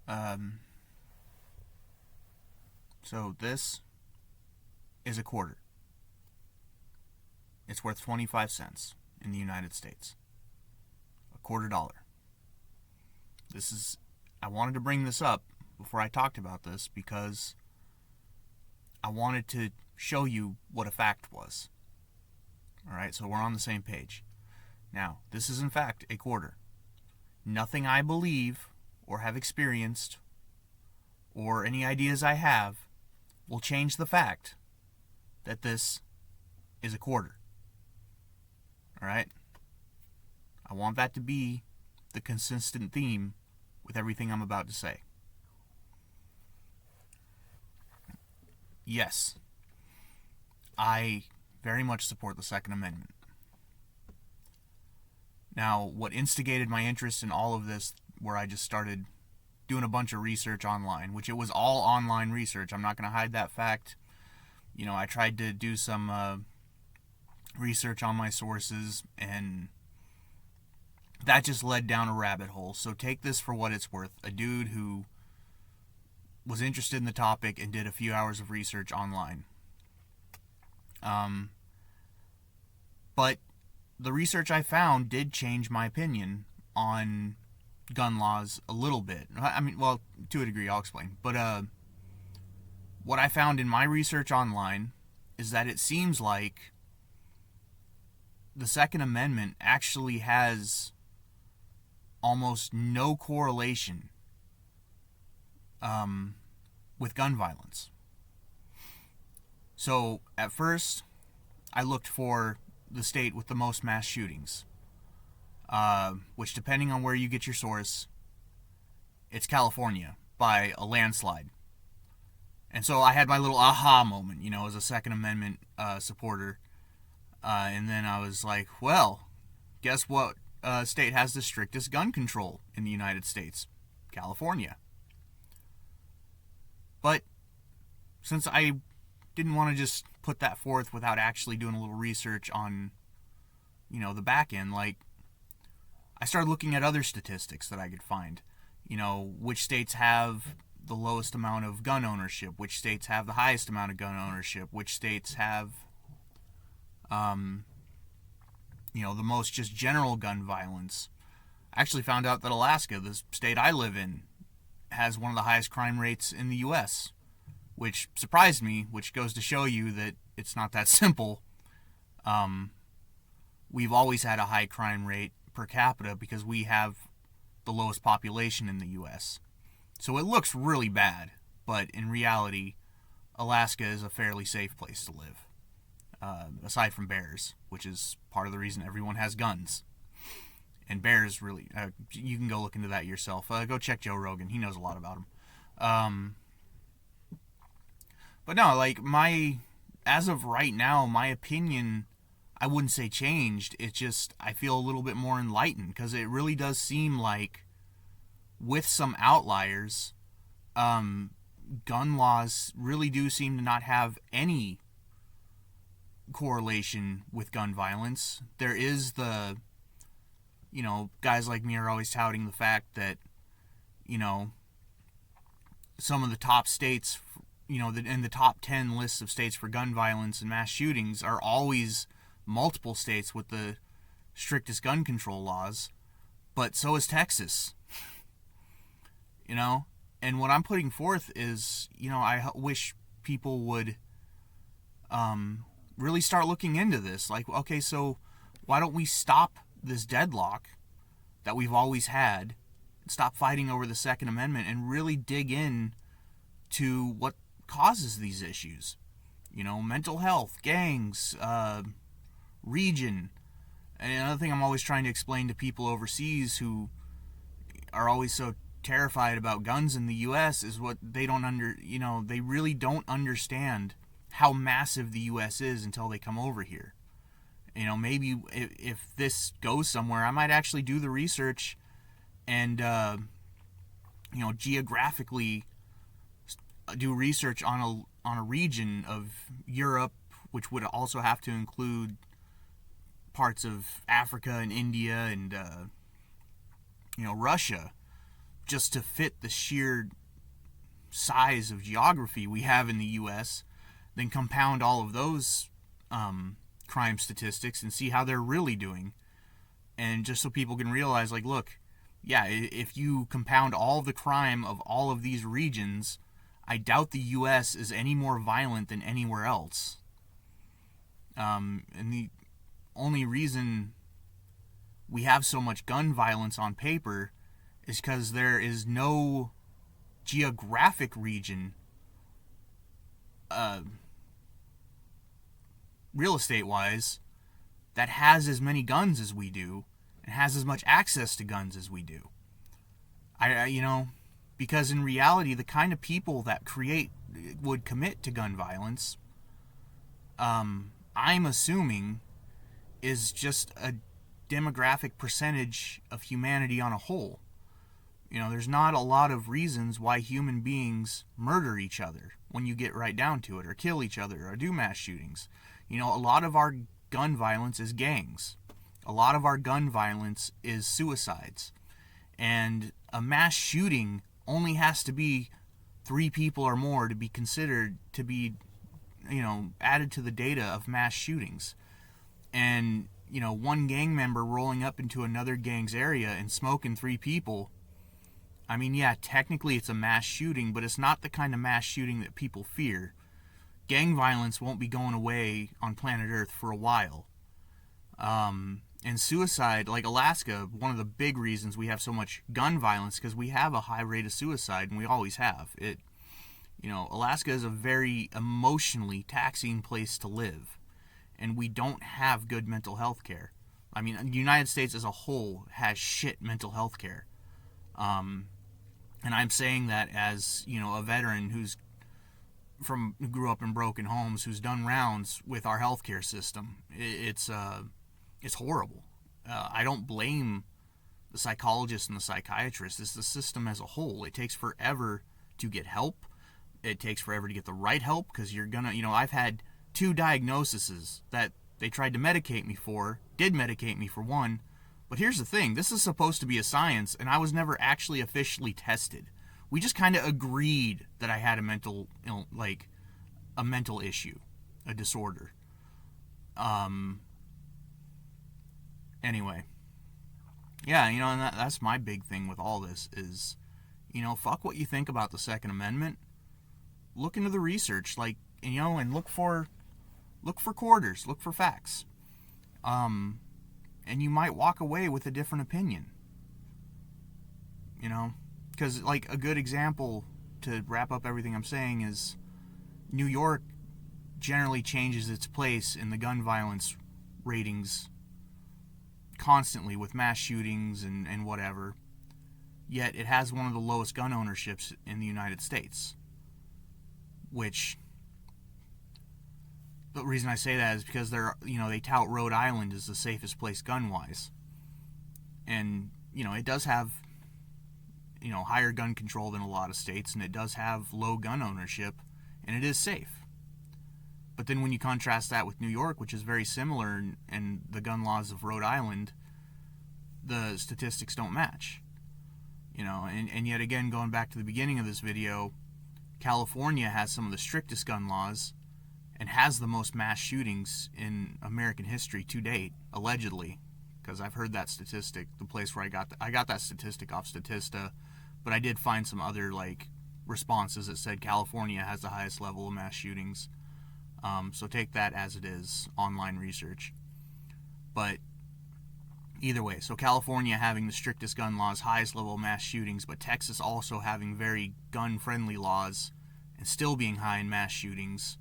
Um, so this is a quarter. It's worth 25 cents in the United States. A $0.25. I wanted to bring this up before I talked about this because I wanted to show you what a fact was. Alright, so we're on the same page. Now, this is in fact a quarter. Nothing I believe or have experienced or any ideas I have will change the fact that this is a quarter. Alright? I want that to be the consistent theme with everything I'm about to say. Yes, I very much support the Second Amendment. Now, what instigated my interest in all of this, where I just started doing a bunch of research online, which it was all online research. I'm not going to hide that fact. I tried to do some research on my sources, and that just led down a rabbit hole. So take this for what it's worth. A dude who was interested in the topic and did a few hours of research online. But the research I found did change my opinion on gun laws a little bit. I mean, well, to a degree, I'll explain. But what I found in my research online is that it seems like the Second Amendment actually has almost no correlation with gun violence. So, at first, I looked for the state with the most mass shootings, which, depending on where you get your source, it's California by a landslide. And so I had my little aha moment, as a Second Amendment supporter. And then I was like, well, guess what state has the strictest gun control in the United States? California. But since I didn't want to just put that forth without actually doing a little research on, the back end, I started looking at other statistics that I could find. Which states have the lowest amount of gun ownership, which states have the highest amount of gun ownership, which states have, the most just general gun violence. I actually found out that Alaska, the state I live in, has one of the highest crime rates in the U.S., which surprised me, which goes to show you that it's not that simple. We've always had a high crime rate per capita because we have the lowest population in the U.S. So it looks really bad, but in reality, Alaska is a fairly safe place to live. Aside from bears, which is part of the reason everyone has guns. And bears really, you can go look into that yourself. Go check Joe Rogan. He knows a lot about them. But no, as of right now, my opinion, I wouldn't say changed. It's just, I feel a little bit more enlightened, because it really does seem like, with some outliers, gun laws really do seem to not have any correlation with gun violence. There is guys like me are always touting the fact that, some of the top states, in the top 10 lists of states for gun violence and mass shootings are always multiple states with the strictest gun control laws, but so is Texas. And what I'm putting forth is, I wish people would really start looking into this. Okay, so why don't we stop this deadlock that we've always had, stop fighting over the Second Amendment, and really dig in to what causes these issues? Mental health, gangs, region. And another thing I'm always trying to explain to people overseas who are always so terrified about guns in the U.S. is what they don't they really don't understand how massive the U.S. is until they come over here. Maybe if this goes somewhere, I might actually do the research and, geographically do research on a region of Europe, which would also have to include parts of Africa and India and, Russia, just to fit the sheer size of geography we have in the U.S., then compound all of those crime statistics and see how they're really doing. And just so people can realize, like, look, yeah, if you compound all of the crime of all of these regions, I doubt the U.S. is any more violent than anywhere else. And the only reason we have so much gun violence on paper is because there is no geographic region, real estate-wise, that has as many guns as we do and has as much access to guns as we do. Because in reality, the kind of people that would commit to gun violence, I'm assuming, is just a demographic percentage of humanity on a whole. There's not a lot of reasons why human beings murder each other when you get right down to it, or kill each other, or do mass shootings. A lot of our gun violence is gangs. A lot of our gun violence is suicides. And a mass shooting only has to be 3 people or more to be considered to be, added to the data of mass shootings. And, one gang member rolling up into another gang's area and smoking 3 people, I mean, yeah, technically it's a mass shooting, but it's not the kind of mass shooting that people fear. Gang violence won't be going away on planet Earth for a while. And suicide, like Alaska, one of the big reasons we have so much gun violence, because we have a high rate of suicide, and we always have. Alaska is a very emotionally taxing place to live, and we don't have good mental health care. I mean, the United States as a whole has shit mental health care. And I'm saying that as, a veteran who grew up in broken homes, who's done rounds with our healthcare system. It's horrible. I don't blame the psychologists and the psychiatrists. It's the system as a whole. It takes forever to get help. It takes forever to get the right help, because I've had 2 diagnoses that they tried to medicate me for, did medicate me for one. But here's the thing, this is supposed to be a science, and I was never actually officially tested. We just kind of agreed that I had a mental issue, a disorder. Anyway. Yeah, and that's my big thing with all this is, fuck what you think about the Second Amendment. Look into the research, and look for quarters, look for facts. And you might walk away with a different opinion. Because, a good example to wrap up everything I'm saying is New York generally changes its place in the gun violence ratings constantly with mass shootings and whatever. Yet it has one of the lowest gun ownerships in the United States. Which, the reason I say that is because they tout Rhode Island as the safest place gun-wise. And, it does have, higher gun control than a lot of states, and it does have low gun ownership, and it is safe. But then when you contrast that with New York, which is very similar, and the gun laws of Rhode Island, the statistics don't match. And yet again, going back to the beginning of this video, California has some of the strictest gun laws and has the most mass shootings in American history to date, allegedly, because I've heard that statistic. The place where I got that statistic off Statista, but I did find some other responses that said California has the highest level of mass shootings. So take that as it is, online research. But either way, so California having the strictest gun laws, highest level of mass shootings, but Texas also having very gun-friendly laws and still being high in mass shootings.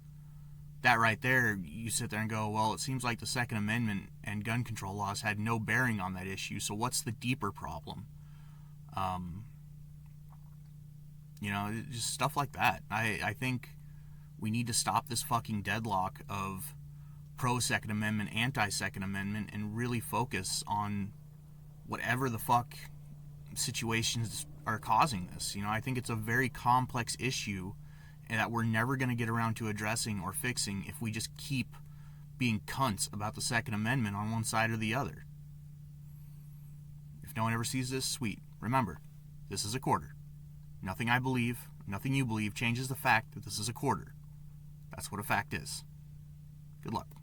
That right there, you sit there and go, well, it seems like the Second Amendment and gun control laws had no bearing on that issue, so what's the deeper problem? Just stuff like that. I think we need to stop this fucking deadlock of pro-Second Amendment, anti-Second Amendment, and really focus on whatever the fuck situations are causing this. I think it's a very complex issue and that we're never going to get around to addressing or fixing if we just keep being cunts about the Second Amendment on one side or the other. If no one ever sees this, sweet. Remember, This is a quarter. Nothing I believe, nothing you believe changes the fact that this is a quarter. That's what a fact is. Good luck.